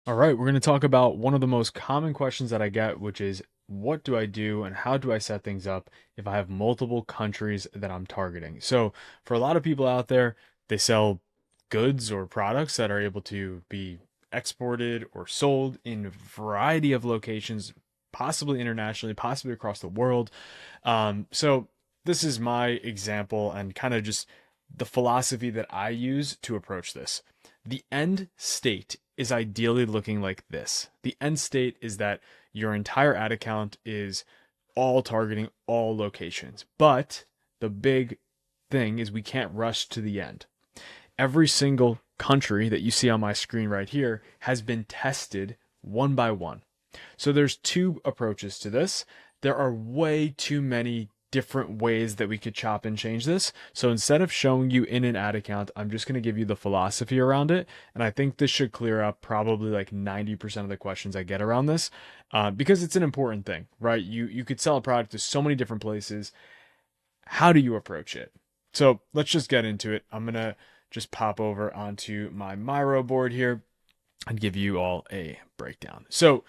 All right, we're going to talk about one of the most common questions that I get, which is what do I do and how do I set things up if I have multiple countries that I'm targeting? So, for a lot of people out there, they sell goods or products that are able to be exported or sold in a variety of locations, possibly internationally, possibly across the world. So, this is my example and kind of just the philosophy that I use to approach this. The end state is ideally looking like this. The end state is that your entire ad account is all targeting all locations. But the big thing is we can't rush to the end. Every single country that you see on my screen right here has been tested one by one. So there's two approaches to this. There are way too many different ways that we could chop and change this. So instead of showing you in an ad account, I'm just going to give you the philosophy around it. And I think this should clear up probably like 90% of the questions I get around this because it's an important thing, right? You could sell a product to so many different places. How do you approach it? So let's just get into it. I'm going to just pop over onto my Miro board here and give you all a breakdown. So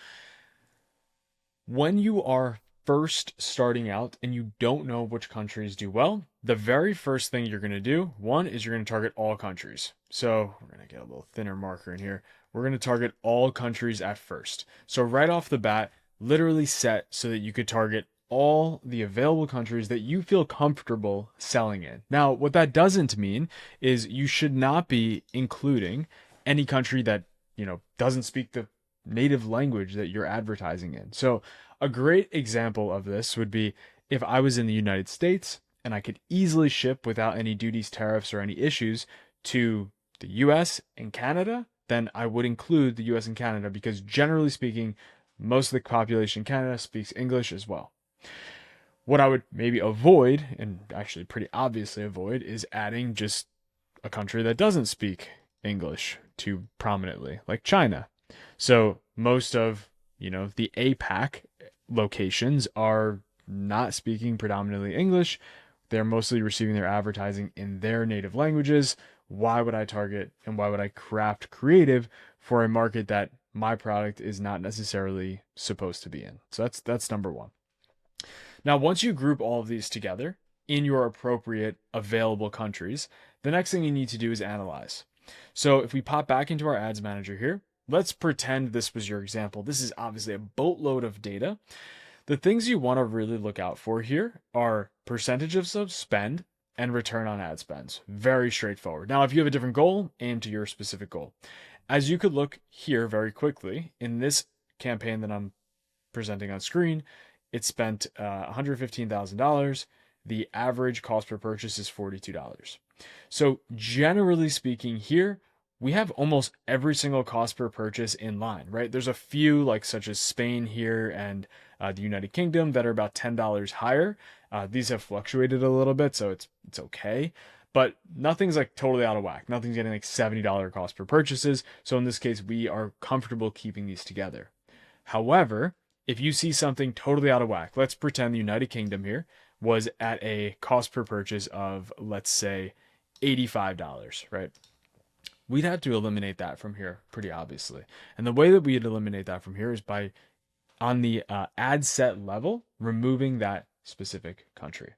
when you are first starting out and you don't know which countries do well, the very first thing you're going to do, one is you're going to target all countries. So we're going to get a little thinner marker in here. We're going to target all countries at first. So right off the bat, literally set so that you could target all the available countries that you feel comfortable selling in. Now, what that doesn't mean is you should not be including any country that, doesn't speak the native language that you're advertising in. So, a great example of this would be if I was in the United States and I could easily ship without any duties, tariffs, or any issues to the US and Canada, then I would include the US and Canada because generally speaking, most of the population in Canada speaks English as well. What I would maybe avoid, and actually pretty obviously avoid, is adding just a country that doesn't speak English too prominently, like China. So most of, the APAC locations are not speaking predominantly English. They're mostly receiving their advertising in their native languages. Why would I target and why would I craft creative for a market that my product is not necessarily supposed to be in? So that's number one. Now, once you group all of these together in your appropriate available countries, the next thing you need to do is analyze. So if we pop back into our ads manager here, let's pretend this was your example. This is obviously a boatload of data. The things you want to really look out for here are percentages of spend and return on ad spends. Very straightforward. Now, if you have a different goal, aim to your specific goal. As you could look here very quickly in this campaign that I'm presenting on screen, it spent $115,000. The average cost per purchase is $42. So generally speaking here, we have almost every single cost per purchase in line, right? There's a few like such as Spain here and the United Kingdom that are about $10 higher. These have fluctuated a little bit, so it's okay. But nothing's like totally out of whack. Nothing's getting like $70 cost per purchases. So in this case, we are comfortable keeping these together. However, if you see something totally out of whack, let's pretend the United Kingdom here was at a cost per purchase of, let's say, $85, right? We'd have to eliminate that from here pretty obviously. And the way that we'd eliminate that from here is by, on the ad set level, removing that specific country.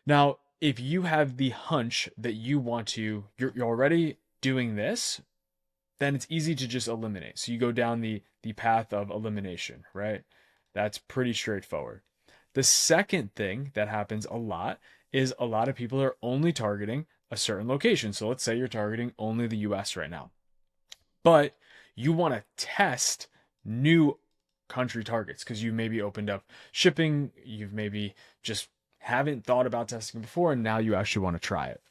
Now, if you have the hunch that you want to, you're already doing this, then it's easy to just eliminate. So you go down the path of elimination, right? That's pretty straightforward. The second thing that happens a lot is a lot of people are only targeting a certain location. So let's say you're targeting only the US right now, but you want to test new country targets because you maybe opened up shipping, you've maybe just haven't thought about testing before, and now you actually want to try it.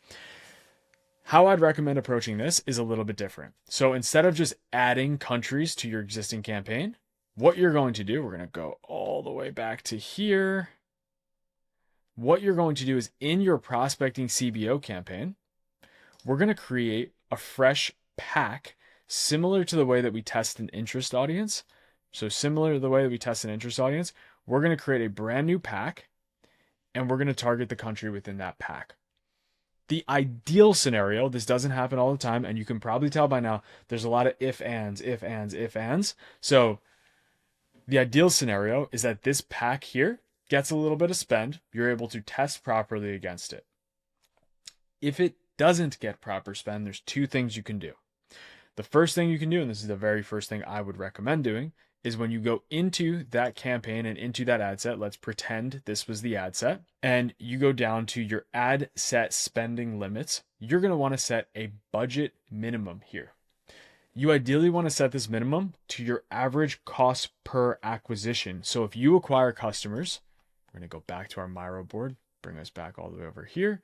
How I'd recommend approaching this is a little bit different. So instead of just adding countries to your existing campaign, what you're going to do, we're going to go all the way back to here. What you're going to do is in your prospecting CBO campaign, we're going to create a fresh pack similar to the way that we test an interest audience. So similar to the way that we test an interest audience, we're going to create a brand new pack and we're going to target the country within that pack. The ideal scenario, this doesn't happen all the time, and you can probably tell by now, there's a lot of if ands, if ands, if ands. So the ideal scenario is that this pack here gets a little bit of spend. You're able to test properly against it. If it doesn't get proper spend, there's two things you can do. The first thing you can do, and this is the very first thing I would recommend doing, is when you go into that campaign and into that ad set, let's pretend this was the ad set, and you go down to your ad set spending limits, you're going to want to set a budget minimum here. You ideally want to set this minimum to your average cost per acquisition. So if you acquire customers, we're going to go back to our Miro board, bring us back all the way over here.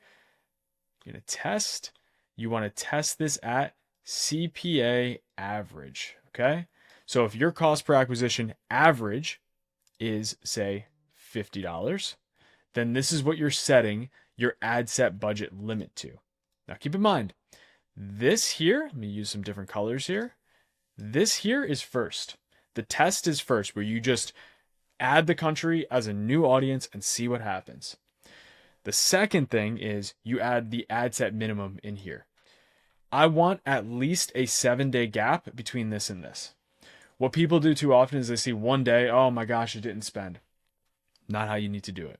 You're going to test. You want to test this at CPA average, okay? So if your cost per acquisition average is, say, $50, then this is what you're setting your ad set budget limit to. Now keep in mind, this here, let me use some different colors here. This here is first. The test is first, where you just add the country as a new audience and see what happens. The second thing is you add the ad set minimum in here. I want at least a 7-day gap between this and this. What people do too often is they see one day, oh my gosh, it didn't spend. Not how you need to do it.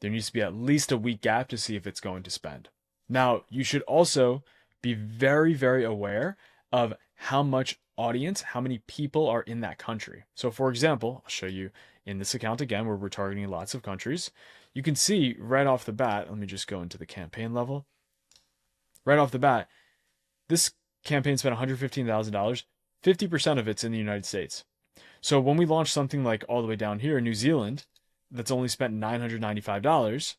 There needs to be at least a week gap to see if it's going to spend. Now, you should also be very, very aware of how much audience, how many people are in that country. So for example, I'll show you in this account again, where we're targeting lots of countries. You can see right off the bat, let me just go into the campaign level. Right off the bat, this campaign spent $115,000. 50% of it's in the United States. So when we launch something like all the way down here in New Zealand, that's only spent $995,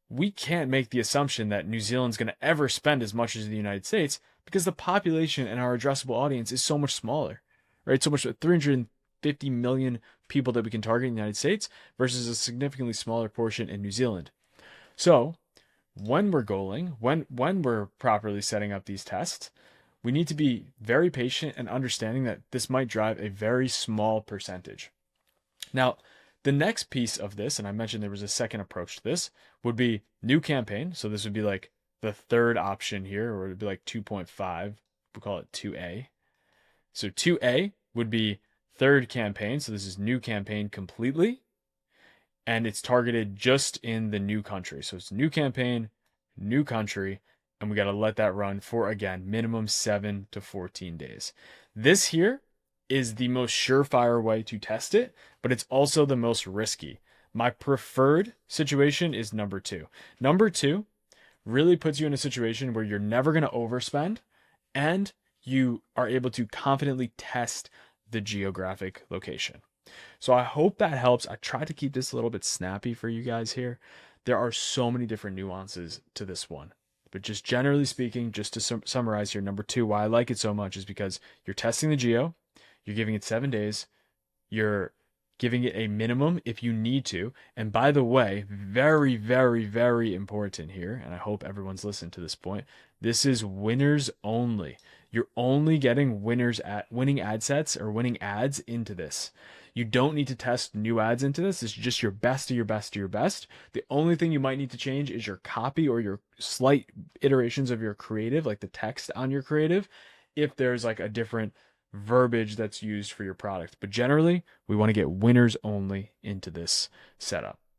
we can't make the assumption that New Zealand's going to ever spend as much as the United States, because the population and our addressable audience is so much smaller, right? So much, 350 million people that we can target in the United States versus a significantly smaller portion in New Zealand. So when we're goaling, when we're properly setting up these tests, we need to be very patient and understanding that this might drive a very small percentage. Now, the next piece of this, and I mentioned there was a second approach to this, would be new campaign. So this would be like the third option here, or it would be like 2.5. We call it 2A. So 2A would be third campaign. So this is new campaign completely. And it's targeted just in the new country. So it's new campaign, new country, and we got to let that run for, again, minimum 7 to 14 days. This here is the most surefire way to test it, but it's also the most risky. My preferred situation is number 2. Number 2 really puts you in a situation where you're never going to overspend, and you are able to confidently test the geographic location. So I hope that helps. I try to keep this a little bit snappy for you guys here. There are so many different nuances to this one. But just generally speaking, just to summarize here, number 2, why I like it so much is because you're testing the geo, you're giving it 7 days, you're giving it a minimum if you need to. And by the way, very, very, very important here, and I hope everyone's listened to this point, this is winners only. You're only getting winning ad sets or winning ads into this. You don't need to test new ads into this. It's just your best of your best of your best. The only thing you might need to change is your copy or your slight iterations of your creative, like the text on your creative, if there's like a different verbiage that's used for your product. But generally, we want to get winners only into this setup.